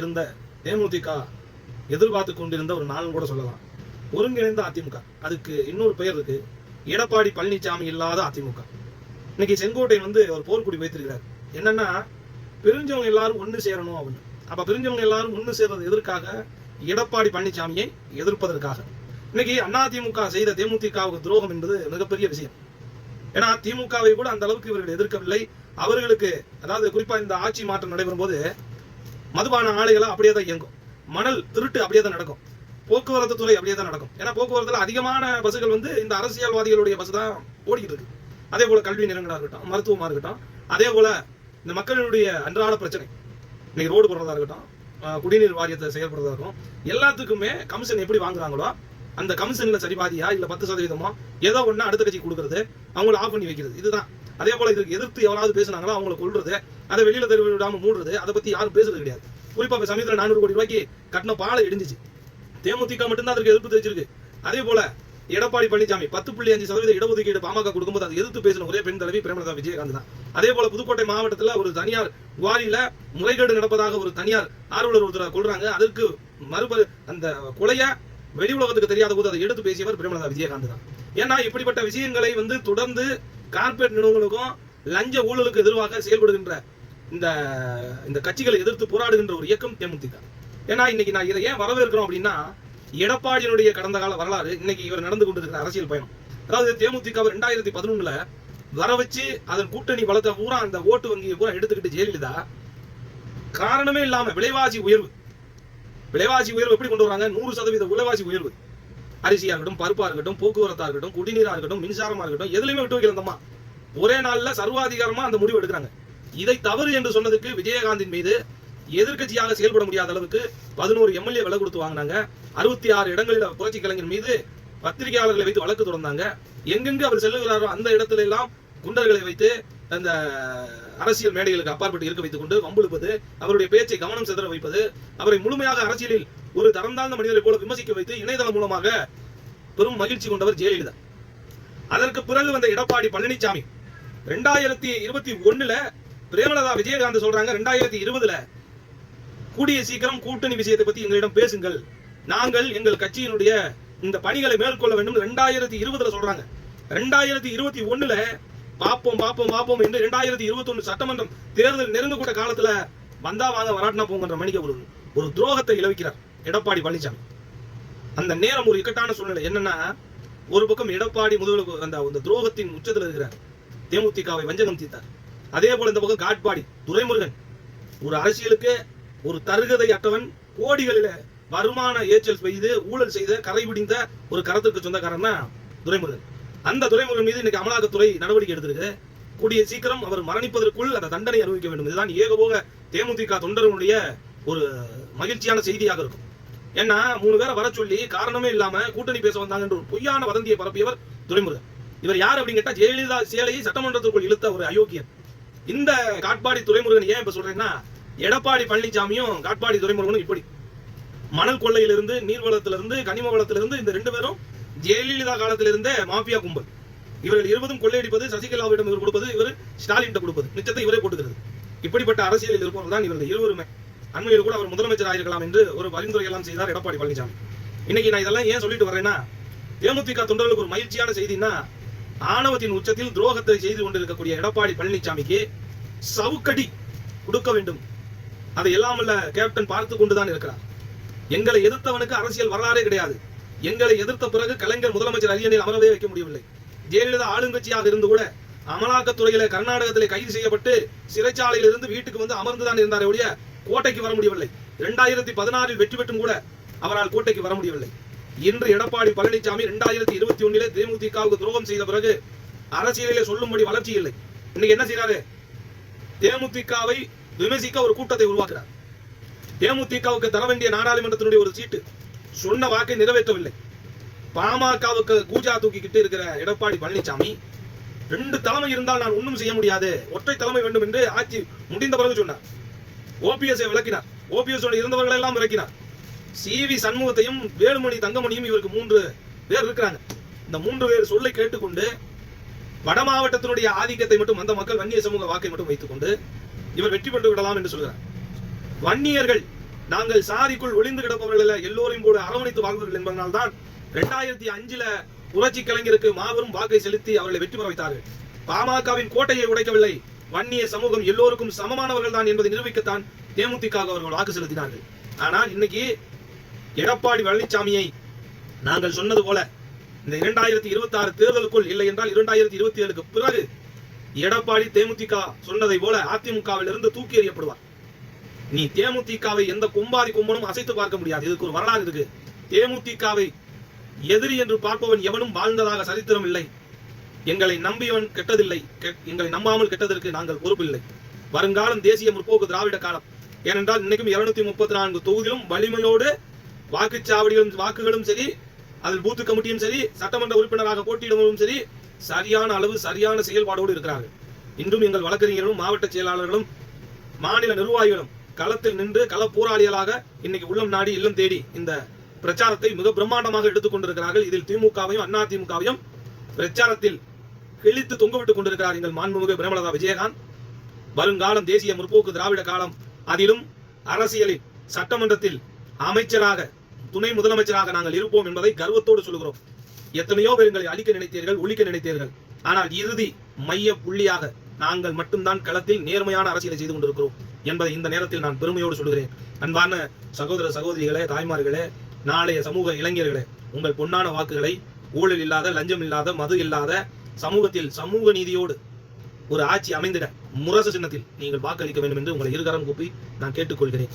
இருந்த தேமுதிக எதிர்பார்த்து கொண்டிருந்த ஒரு நாள் கூட சொல்லலாம். ஒருங்கிணைந்த அதிமுக. அதுக்கு இன்னொரு பெயர் இருக்கு, எடப்பாடி பழனிசாமி இல்லாத அதிமுக. இன்னைக்கு செங்கோட்டையன் ஒரு போர்க்குடி வைத்திருக்கிறார். என்னன்னா, பிரிஞ்சவங்க எல்லாரும் ஒன்று சேரணும் அப்படின்னு. அப்ப பிரிஞ்சவங்க எல்லாரும் ஒன்று சேர்றது எதற்காக? எடப்பாடி பழனிசாமியை எதிர்ப்பதற்காக. இன்னைக்கு அதிமுக செய்த தேமுதிகவுக்கு துரோகம் என்பது மிகப்பெரிய விஷயம். ஏன்னா திமுகவை கூட அந்த அளவுக்கு இவர்கள் எதிர்க்கவில்லை. அவர்களுக்கு அதாவது குறிப்பா இந்த ஆட்சி மாற்றம் நடைபெறும் போது மதுபான ஆலைகளை அப்படியே தான் இயங்கும், மணல் திருட்டு அப்படியே தான் நடக்கும், போக்குவரத்து துறை அப்படியே தான் நடக்கும். ஏன்னா போக்குவரத்துல அதிகமான பஸ்ஸுகள் இந்த அரசியல்வாதிகளுடைய பஸ் தான் ஓடிக்கிட்டு இருக்கு. அதே போல கல்வி நிறுவனங்களா இருக்கட்டும், மருத்துவமா இருக்கட்டும், அதே போல இந்த மக்களுடைய அன்றாட பிரச்சனை, இன்னைக்கு ரோடு போடுறதா இருக்கட்டும், குடிநீர் வாரியத்தை செயல்படுறதா இருக்கும், எல்லாத்துக்குமே கமிஷன் எப்படி வாங்குறாங்களோ அந்த கமிஷன்ல சரிபாதியா இல்ல 10% ஏதோ ஒண்ணு அடுத்த கட்சி கொடுக்கறது, அவங்களை ஆஃப் பண்ணி வைக்கிறது, இதுதான். அதே போல இதுக்கு எதிர்த்து எவராவது பேசுனாங்களோ அவங்களை கொள்றது, அதை வெளியில தெருவு விடாம மூடுறது, அதை பத்தி யாரும் பேசுறது கிடையாது. குறிப்பா சமயத்துல 400 கோடி ரூபாய்க்கு கட்டின பாலை இடிஞ்சிச்சு, தேமுதிக மட்டும்தான் அதற்கு எதிர்ப்பு தெரிவிச்சிருக்கு. அதே போல எடப்பாடி பழனிசாமி 10.5% இடஒதுக்கீடு பாமக கொடுக்கும்போது அதை எதிர்த்து பேசின ஒரே பெண் தலைவி பிரேமலதா விஜயகாந்த் தான். அதே போல புதுக்கோட்டை மாவட்டத்தில் ஒரு தனியார் குவாரியில முறைகேடு நடப்பதாக ஒரு தனியார் ஆர்வலர் ஒருத்தர் கொள்றாங்க. அதற்கு அந்த கொலைய வெளி உலகத்துக்கு தெரியாத போது அதை எடுத்து பேசியவர் பிரேமலதா விஜயகாந்த் தான். ஏன்னா இப்படிப்பட்ட விஷயங்களை தொடர்ந்து கார்பரேட் நிறுவனங்களுக்கும் லஞ்ச ஊழலுக்கு எதிராக செயல்படுகின்ற இந்த கட்சிகளை எதிர்த்து போராடுகின்ற ஒரு இயக்கம் தேமுதிக. ஏன்னா இன்னைக்கு நான் இதை ஏன் வரவேற்கிறோம் அப்படின்னா, எடப்பாடியினுடைய கடந்த கால வரலாறு, இன்னைக்கு இவர் நடந்து கொண்டிருக்கிற அரசியல் பயணம், அதாவது தேமுதிக 2011 வர வச்சு அதன் கூட்டணி பலத்தை பூரா அந்த ஓட்டு வங்கியை பூரா எடுத்துக்கிட்டு ஜெயலலிதா காரணமே இல்லாம விலைவாசி உயர்வு எப்படி கொண்டு வராங்க? 100% விலைவாசி உயர்வு. அரிசியா இருக்கட்டும், பருப்பா இருக்கட்டும், போக்குவரத்தா இருக்கட்டும், குடிநீரா இருக்கட்டும், மின்சாரமா இருக்கட்டும், எதுலையுமே விட்டு வைக்கிறந்தம்மா ஒரே நாள்ல சர்வாதிகாரமா அந்த முடிவு எடுக்கிறாங்க. இதை தவறு என்று சொன்னதுக்கு விஜயகாந்தின் மீது எதிர்கட்சியாக செயல்பட முடியாத அளவுக்கு 11 எம்எல்ஏ விலை கொடுத்து வாங்கினாங்க. 66 இடங்களில் புரட்சி கலைஞர் மீது பத்திரிகையாளர்களை வைத்து வழக்கு தொடர்ந்தாங்க. எங்கெங்கு அவர் செல்லுகிறாரோ அந்த இடத்துல எல்லாம் குண்டர்களை வைத்து அந்த அரசியல் மேடைகளுக்கு அப்பாற்பட்டு இருக்க வைத்துக் கொண்டு வம்புழுப்பது, அவருடைய பேச்சை கவனம் சிதற வைப்பது, அவரை முழுமையாக அரசியலில் ஒரு தரம் தாழ்ந்த மனிதரை போல விமர்சிக்க வைத்து இணையதளம் மூலமாக பெரும் மகிழ்ச்சி கொண்டவர் ஜெயலலிதா. அதற்கு பிறகு வந்த எடப்பாடி பழனிசாமி 2021 பிரேமலதா விஜயகாந்த் சொல்றாங்க, 2020 கூடிய சீக்கிரம் கூட்டணி விஷயத்தை பத்தி எங்களிடம் பேசுங்கள், நாங்கள் எங்கள் கட்சியினுடைய இந்த பணிகளை மேற்கொள்ள வேண்டும் 2020 சொல்றாங்க. 2021 பாப்போம் என்று 2021 சட்டமன்றம் தேர்தல் நெருங்கக்கூட காலத்துல வந்தா வாங்க வராட்டினா போங்கன்ற மணிக்கு ஒரு துரோகத்தை இழவிக்கிறார் எடப்பாடி பழனிசாமி. அந்த நேரம் ஒரு இக்கட்டான சூழ்நிலை. என்னன்னா, ஒரு பக்கம் எடப்பாடி முதல்வர் அந்த துரோகத்தின் உச்சத்தில் இருக்கிறார், தேமுதிகவை வஞ்சகம் தீர்த்தார். அதே போல இந்த பக்கம் காட்பாடி துரைமுருகன், ஒரு அரசியலுக்கு ஒரு தருகதை அற்றவன், கோடிகளில வருமான ஏச்சல் செய்து ஊழல் செய்த கரை பிடிந்த ஒரு கரத்துக்கு சொந்தக்காரன் தான் துரைமுருகன். அந்த துரைமுருகன் மீது இன்னைக்கு அமலாக்கத்துறை நடவடிக்கை எடுத்திருக்கு. கூடிய சீக்கிரம் அவர் மரணிப்பதற்குள் அந்த தண்டனை அனுபவிக்க வேண்டும். இதுதான் ஏகபோக தேமுதிக தொண்டர்களுடைய ஒரு மகிழ்ச்சியான செய்தியாக இருக்கும். ஏன்னா 3 பேரை வர சொல்லி காரணமே இல்லாம கூட்டணி பேச வந்தாங்க என்று ஒரு பொய்யான வதந்தியை பரப்பியவர் துரைமுருகன். இவர் யார் அப்படின்னு கேட்டா, ஜெயலலிதா சேலையை சட்டமன்றத்திற்குள் இழுத்த ஒரு அயோக்கியன். இந்த காட்பாடி துரைமுருகன் ஏன் இப்ப சொல்றேன்னா, எடப்பாடி பழனிசாமியும் காட்பாடி துரைமுருகனும் இப்படி மணல் கொள்ளையிலிருந்து, நீர்வளத்திலிருந்து, கனிம வளத்திலிருந்து இந்த 2 பேரும் ஜெயலலிதா காலத்திலிருந்தே மாஃபியா கும்பல். இவர்கள் 20 கொள்ளையடிப்பது, சசிகலாவிடம் இவர் கொடுப்பது, இவர் ஸ்டாலின் கொடுப்பது, மிச்சத்தை இவரே போட்டுக்கிறது. இப்படிப்பட்ட அரசியலில் இருப்பவர்கள் தான் இவர்கள் இருவருமே. அண்மையில் கூட அவர் முதலமைச்சர் ஆயிருக்கலாம் என்று ஒரு பரிந்துரை எல்லாம் செய்தார் எடப்பாடி பழனிசாமி. இன்னைக்கு நான் இதெல்லாம் ஏன் சொல்லிட்டு வரேன்னா, தேமுதிக தொண்டர்களுக்கு ஒரு மகிழ்ச்சியான செய்தின்னா, ஆணவத்தின் உச்சத்தில் துரோகத்தை செய்து கொண்டிருக்கக்கூடிய எடப்பாடி பழனிசாமிக்கு சவுக்கடி கொடுக்க வேண்டும். அதை எல்லாம் கேப்டன் பார்த்து கொண்டுதான் இருக்கிறார். எங்களை எதிர்த்தவனுக்கு அரசியல் வரலாறே கிடையாது. எங்களை எதிர்த்த பிறகு கலைஞர் முதலமைச்சர் அரியணையில் அமரவே வைக்க முடியவில்லை. ஜெயலலிதா ஆளுங்கட்சியாக இருந்து கூட அமலாக்கத்துறையில கர்நாடகத்திலே கைது செய்யப்பட்டு சிறைச்சாலையில் இருந்து வீட்டுக்கு அமர்ந்துதான் இருந்தாரே ஒழிய கோட்டைக்கு வர முடியவில்லை. 2016 வெற்றி பெற்றும் கூட அவரால் கோட்டைக்கு வர முடியவில்லை. இன்று எடப்பாடி பழனிசாமி 2021 தேமுதிகவுக்கு துரோகம் செய்த பிறகு அரசியலிலே சொல்லும்படி வளர்ச்சி இல்லை. இன்னைக்கு என்ன செய்யறாரு? தேமுதிகவை விமர்சிக்க ஒரு கூட்டத்தை உருவாக்குறார். தேமுதிகவுக்கு தர வேண்டிய நாடாளுமன்றத்தினுடைய ஒரு சீட்டு சொன்ன வாக்கை நிறைவேற்றவில்லை. பாமகவுக்கு கூஜா தூக்கிக்கிட்டு இருக்கிற எடப்பாடி பழனிசாமி 2 தலைமை இருந்தால் நான் ஒன்றும் செய்ய முடியாது, ஒற்றை தலைமை வேண்டும் என்று ஆட்சி முடிந்த பிறகு சொன்னார். ஓபிஎஸ் விளக்கினார், ஓபிஎஸ் இருந்தவர்கள் எல்லாம் விளக்கினார். CV சண்முகத்தையும் வேலுமணி தங்கமணியும் இவருக்கு 3 பேர் இருக்கிறாங்க. இந்த 3 பேர் சொல்லை கேட்டுக்கொண்டு வட மாவட்டத்தினுடைய ஆதிக்கத்தை மட்டும் அந்த மக்கள் வன்னிய சமூக வாக்கை மட்டும் வைத்துக் கொண்டு இவர் வெற்றி பெற்று விடலாம் என்று சொல்கிறார். வன்னியர்கள் நாங்கள் சாதிக்குள் ஒளிந்து கிடப்பவர்கள் எல்லோரையும் கூட அரவணைத்து வாழ்வர்கள் என்பதனால் தான் 2005 புரட்சி கலைஞருக்கு மாபெரும் வாக்கை செலுத்தி அவர்களை வெற்றி பெற வைத்தார்கள். பாமகவின் கோட்டையை உடைக்கவில்லை, வன்னிய சமூகம் எல்லோருக்கும் சமமானவர்கள் தான் என்பதை நிரூபிக்கத்தான் தேமுதிக அவர்கள் வாக்கு செலுத்தினார்கள். ஆனால் இன்னைக்கு எடப்பாடி பழனிசாமியை நாங்கள் சொன்னது போல இந்த 2026 தேர்தலுக்குள் இல்லை என்றால் 2027க்கு பிறகு எடப்பாடி தேமுதிக சொன்னதை போல அதிமுகவில் இருந்து தூக்கி எறியப்படுவார். நீ தேமுதிகவை எந்த கும்பாதி கும்பனும் அசைத்து பார்க்க முடியாது. இதுக்கு ஒரு வரலாறு இருக்கு. தேமுதிகவை எதிரி என்று பார்ப்பவன் எவனும் வாழ்ந்ததாக சரித்திரம் இல்லை. எங்களை நம்பியவன் கெட்டதில்லை, எங்களை நம்பாமல் கெட்டதற்கு நாங்கள் பொறுப்பில்லை. வருங்காலம் தேசிய முற்போக்கு திராவிட காலம். ஏனென்றால் இன்னைக்கும் 234 தொகுதியிலும் வலிமையோடு வாக்குகளும் சரி, அதில் பூத்து கமிட்டியும் சரி, சட்டமன்ற உறுப்பினராக போட்டியிடுவதும் சரி, சரியான அளவு சரியான செயல்பாடோடு இருக்கிறார்கள். இன்றும் எங்கள் வழக்கறிஞர்களும் மாவட்ட செயலாளர்களும் மாநில நிர்வாகிகளும் களத்தில் நின்று கள போராளிகளாக இன்னைக்கு உள்ளம் நாடி இல்லம் தேடி இந்த பிரச்சாரத்தை மிக பிரம்மாண்டமாக எடுத்துக் கொண்டிருக்கிறார்கள். இதில் திமுகவையும் அதிமுகவையும் பிரச்சாரத்தில் கிழித்து தொங்கவிட்டுக் கொண்டிருக்கிறார் எங்கள் மாண்புமிகு பிரேமலதா விஜயகாந்த். வருங்காலம் தேசிய முற்போக்கு திராவிட காலம். அதிலும் அரசியலில் சட்டமன்றத்தில் அமைச்சராக, துணை முதலமைச்சராக நாங்கள் இருப்போம் என்பதை கர்வத்தோடு சொல்கிறோம். எத்தனையோ பேர் எங்களை அழிக்க நினைத்தீர்கள், ஒழிக்க நினைத்தீர்கள். ஆனால் இறுதி மைய புள்ளியாக நாங்கள் மட்டும்தான் களத்தில் நேர்மையான அரசியலை செய்து கொண்டிருக்கிறோம் என்பதை இந்த நேரத்தில் நான் பெருமையோடு சொல்கிறேன். அன்பான சகோதர சகோதரிகளே, தாய்மார்களே, நாளைய சமூக இளைஞர்களே, உங்கள் பொன்னான வாக்குகளை ஊழல் இல்லாத, லஞ்சம் இல்லாத, மது இல்லாத சமூகத்தில் சமூக நீதியோடு ஒரு ஆட்சி அமைந்திட முரசு சின்னத்தில் நீங்கள் வாக்களிக்க வேண்டும் என்று உங்களை இருகரம் கூப்பி நான் கேட்டுக்கொள்கிறேன்.